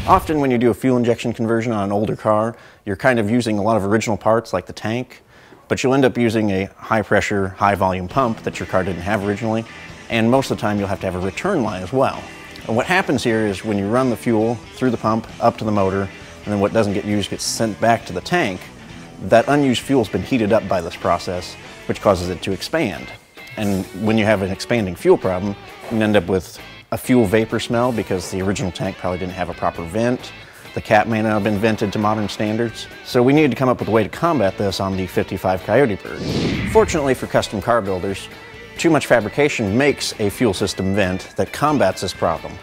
Often when you do a fuel injection conversion on an older car, you're kind of using a lot of original parts like the tank, but you'll end up using a high pressure, high volume pump that your car didn't have originally, and most of the time you'll have to have a return line as well. And what happens here is when you run the fuel through the pump up to the motor, and then what doesn't get used gets sent back to the tank, that unused fuel's been heated up by this process, which causes it to expand. And when you have an expanding fuel problem, you can end up with a fuel vapor smell because the original tank probably didn't have a proper vent. The cap may not have been vented to modern standards. So we needed to come up with a way to combat this on the 55 Coyote-Bird. Fortunately for custom car builders, Too Much Fabrication makes a fuel system vent that combats this problem.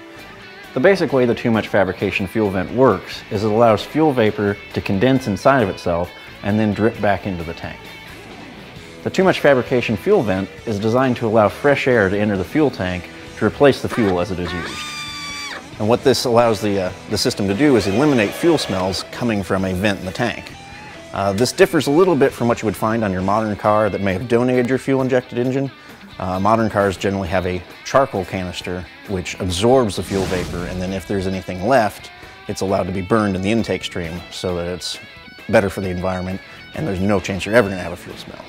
The basic way the Too Much Fabrication fuel vent works is it allows fuel vapor to condense inside of itself and then drip back into the tank. The Too Much Fabrication fuel vent is designed to allow fresh air to enter the fuel tank to replace the fuel as it is used. And what this allows the system to do is eliminate fuel smells coming from a vent in the tank. This differs a little bit from what you would find on your modern car that may have donated your fuel-injected engine. Modern cars generally have a charcoal canister which absorbs the fuel vapor, and then if there's anything left, it's allowed to be burned in the intake stream so that it's better for the environment and there's no chance you're ever going to have a fuel smell.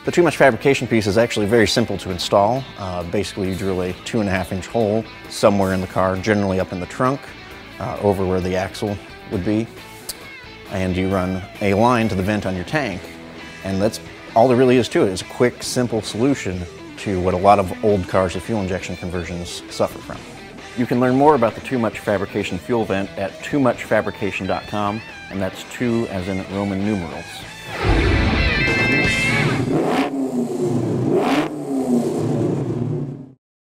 The Too Much Fabrication piece is actually very simple to install. Basically, you drill a 2.5-inch hole somewhere in the car, generally up in the trunk, over where the axle would be, and you run a line to the vent on your tank, and that's all there really is to it. It's a quick, simple solution to what a lot of old cars with fuel injection conversions suffer from. You can learn more about the Too Much Fabrication fuel vent at toomuchfabrication.com, and that's 2 as in Roman numerals.